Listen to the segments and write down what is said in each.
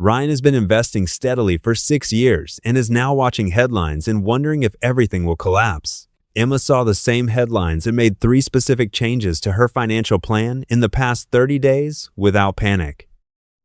Ryan has been investing steadily for 6 years and is now watching headlines and wondering if everything will collapse. Emma saw the same headlines and made 3 specific changes to her financial plan in the past 30 days without panic.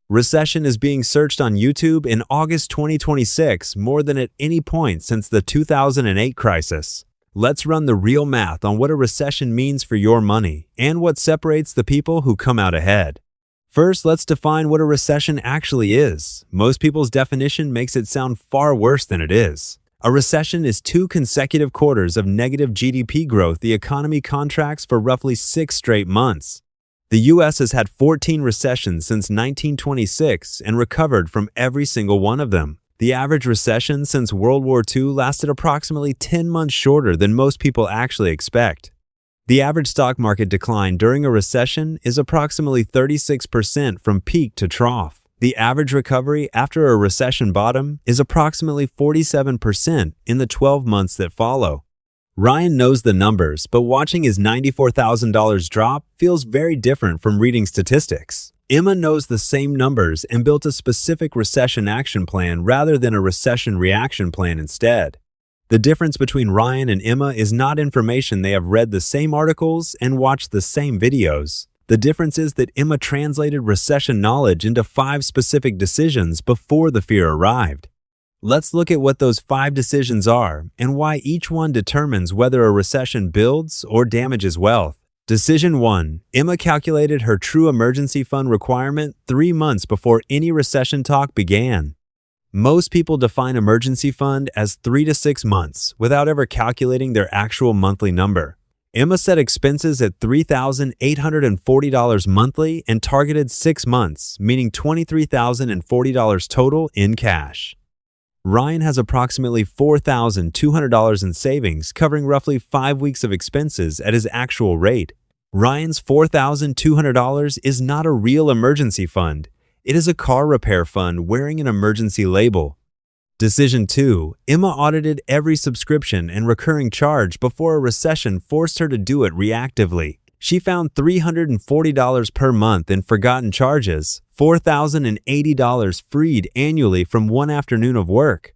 Recession is being searched on YouTube in August 2026 more than at any point since the 2008 crisis. Let's run the real math on what a recession means for your money and what separates the people who come out ahead. First, let's define what a recession actually is. Most people's definition makes it sound far worse than it is. A recession is 2 consecutive quarters of negative GDP growth. The economy contracts for roughly 6 straight months. The U.S. has had 14 recessions since 1926 and recovered from every single one of them. The average recession since World War II lasted approximately 10 months shorter than most people actually expect. The average stock market decline during a recession is approximately 36% from peak to trough. The average recovery after a recession bottom is approximately 47% in the 12 months that follow. Ryan knows the numbers, but watching his $94,000 drop feels very different from reading statistics. Emma knows the same numbers and built a specific recession action plan rather than a recession reaction plan instead. The difference between Ryan and Emma is not information. They have read the same articles and watched the same videos. The difference is that Emma translated recession knowledge into 5 specific decisions before the fear arrived. Let's look at what those 5 decisions are and why each one determines whether a recession builds or damages wealth. Decision 1. Emma calculated her true emergency fund requirement 3 months before any recession talk began. Most people define emergency fund as 3 to 6 months without ever calculating their actual monthly number. Emma set expenses at $3,840 monthly and targeted 6 months, meaning $23,040 total in cash. Ryan has approximately $4,200 in savings, covering roughly 5 weeks of expenses at his actual rate. Ryan's $4,200 is not a real emergency fund. It is a car repair fund wearing an emergency label. Decision 2. Emma audited every subscription and recurring charge before a recession forced her to do it reactively. She found $340 per month in forgotten charges, $4,080 freed annually from one afternoon of work.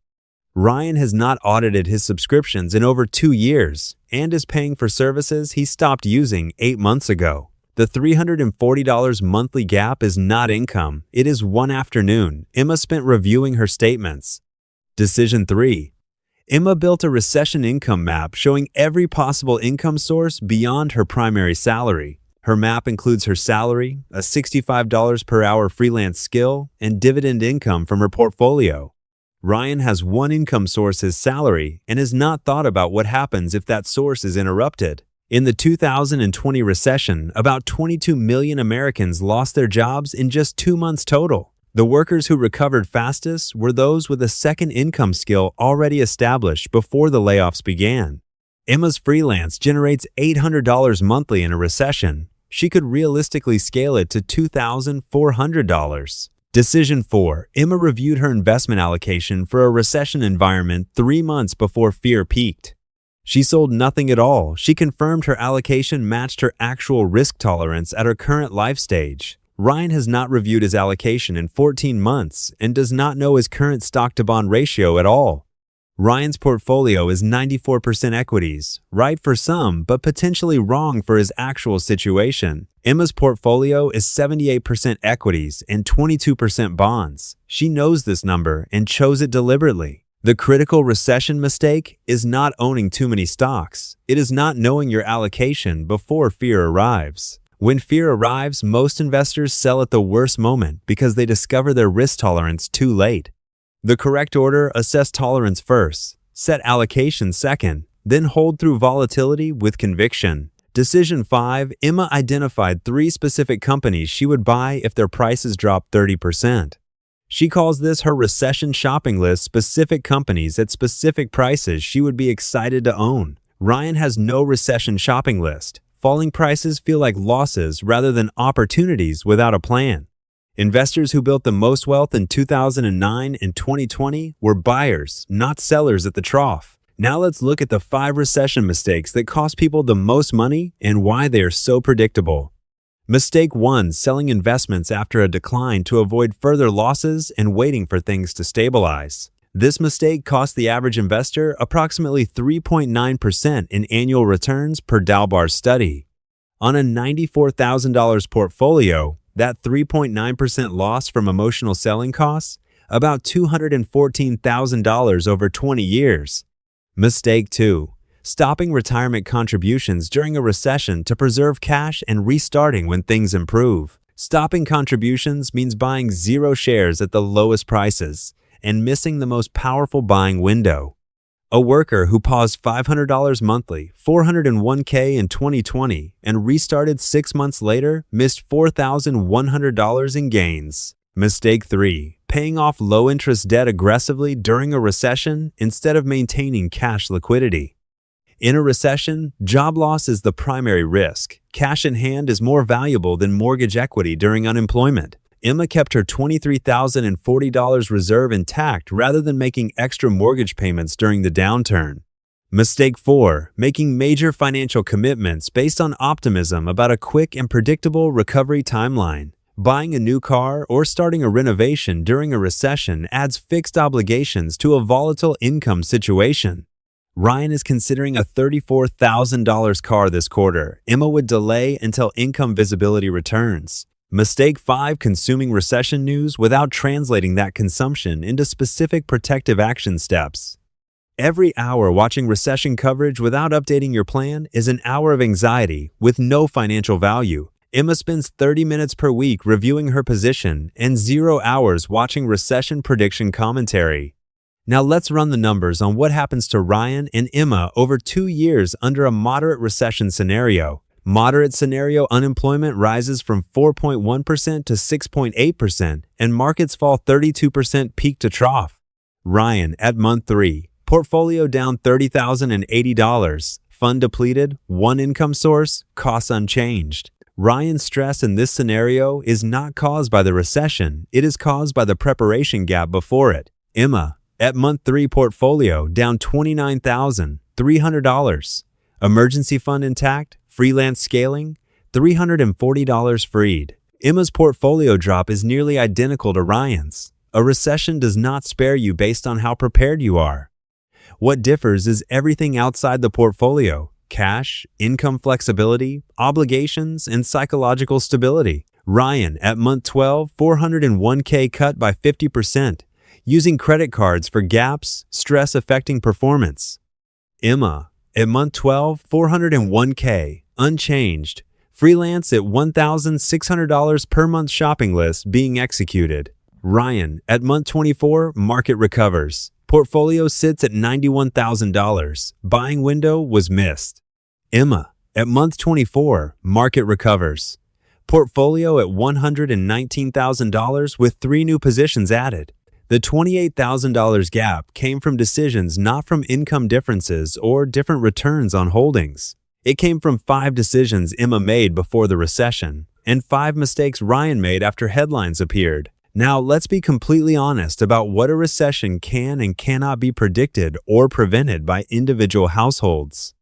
Ryan has not audited his subscriptions in over 2 years and is paying for services he stopped using 8 months ago. The $340 monthly gap is not income. It is one afternoon Emma spent reviewing her statements. Decision 3. Emma built a recession income map showing every possible income source beyond her primary salary. Her map includes her salary, a $65 per hour freelance skill, and dividend income from her portfolio. Ryan has one income source, his salary, and has not thought about what happens if that source is interrupted. In the 2020 recession, about 22 million Americans lost their jobs in just 2 months total. The workers who recovered fastest were those with a second income skill already established before the layoffs began. Emma's freelance generates $800 monthly in a recession. She could realistically scale it to $2,400. Decision 4. Emma reviewed her investment allocation for a recession environment 3 months before fear peaked. She sold nothing at all. She confirmed her allocation matched her actual risk tolerance at her current life stage. Ryan has not reviewed his allocation in 14 months and does not know his current stock-to-bond ratio at all. Ryan's portfolio is 94% equities, right for some, but potentially wrong for his actual situation. Emma's portfolio is 78% equities and 22% bonds. She knows this number and chose it deliberately. The critical recession mistake is not owning too many stocks. It is not knowing your allocation before fear arrives. When fear arrives, most investors sell at the worst moment because they discover their risk tolerance too late. The correct order: assess tolerance first, set allocation second, then hold through volatility with conviction. Decision 5. Emma identified 3 specific companies she would buy if their prices dropped 30%. She calls this her recession shopping list, specific companies at specific prices she would be excited to own. Ryan has no recession shopping list. Falling prices feel like losses rather than opportunities without a plan. Investors who built the most wealth in 2009 and 2020 were buyers, not sellers at the trough. Now let's look at the 5 recession mistakes that cost people the most money and why they are so predictable. Mistake 1. Selling investments after a decline to avoid further losses and waiting for things to stabilize. This mistake cost the average investor approximately 3.9% in annual returns per Dalbar's study. On a $94,000 portfolio, that 3.9% loss from emotional selling costs about $214,000 over 20 years. Mistake 2. Stopping retirement contributions during a recession to preserve cash and restarting when things improve. Stopping contributions means buying 0 shares at the lowest prices and missing the most powerful buying window. A worker who paused $500 monthly, $401k in 2020, and restarted 6 months later missed $4,100 in gains. Mistake 3. Paying off low-interest debt aggressively during a recession instead of maintaining cash liquidity. In a recession, job loss is the primary risk. Cash in hand is more valuable than mortgage equity during unemployment. Emma kept her $23,040 reserve intact rather than making extra mortgage payments during the downturn. Mistake 4. Making major financial commitments based on optimism about a quick and predictable recovery timeline. Buying a new car or starting a renovation during a recession adds fixed obligations to a volatile income situation. Ryan is considering a $34,000 car this quarter. Emma would delay until income visibility returns. Mistake 5. Consuming recession news without translating that consumption into specific protective action steps. Every hour watching recession coverage without updating your plan is an hour of anxiety with no financial value. Emma spends 30 minutes per week reviewing her position and 0 hours watching recession prediction commentary. Now let's run the numbers on what happens to Ryan and Emma over 2 years under a moderate recession scenario. Moderate scenario unemployment rises from 4.1% to 6.8%, and markets fall 32% peak to trough. Ryan at month 3, portfolio down $30,080, fund depleted, 1 income source, costs unchanged. Ryan's stress in this scenario is not caused by the recession, it is caused by the preparation gap before it. Emma at month 3, portfolio down $29,300, emergency fund intact, freelance scaling, $340 freed. Emma's portfolio drop is nearly identical to Ryan's. A recession does not spare you based on how prepared you are. What differs is everything outside the portfolio: cash, income flexibility, obligations, and psychological stability. Ryan at month 12, 401k cut by 50%, using credit cards for gaps, stress affecting performance. Emma at month 12, 401k, unchanged, freelance at $1,600 per month shopping list being executed. Ryan at month 24, market recovers. Portfolio sits at $91,000. Buying window was missed. Emma at month 24, market recovers. Portfolio at $119,000 with 3 new positions added. The $28,000 gap came from decisions not from income differences or different returns on holdings. It came from 5 decisions Emma made before the recession and 5 mistakes Ryan made after headlines appeared. Now, let's be completely honest about what a recession can and cannot be predicted or prevented by individual households.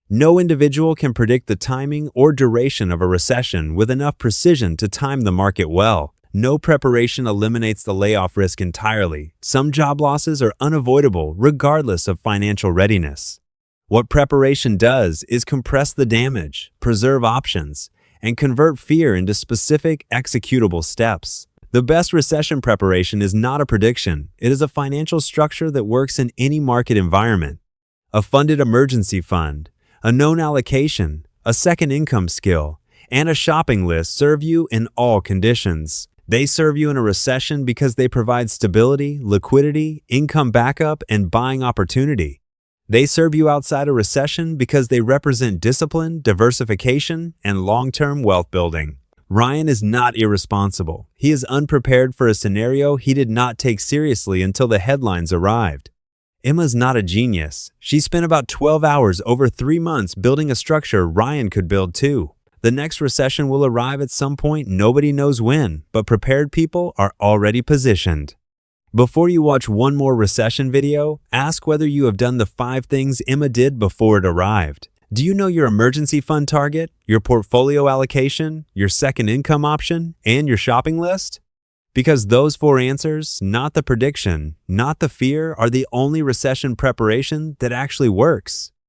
No individual can predict the timing or duration of a recession with enough precision to time the market well. No preparation eliminates the layoff risk entirely. Some job losses are unavoidable regardless of financial readiness. What preparation does is compress the damage, preserve options, and convert fear into specific, executable steps. The best recession preparation is not a prediction. It is a financial structure that works in any market environment. A funded emergency fund, a known allocation, a second income skill, and a shopping list serve you in all conditions. They serve you in a recession because they provide stability, liquidity, income backup, and buying opportunity. They serve you outside a recession because they represent discipline, diversification, and long-term wealth building. Ryan is not irresponsible. He is unprepared for a scenario he did not take seriously until the headlines arrived. Emma's not a genius. She spent about 12 hours over 3 months building a structure Ryan could build too. The next recession will arrive at some point, nobody knows when, but prepared people are already positioned. Before you watch one more recession video, ask whether you have done the 5 things Emma did before it arrived. Do you know your emergency fund target, your portfolio allocation, your second income option, and your shopping list? Because those four answers, not the prediction, not the fear, are the only recession preparation that actually works.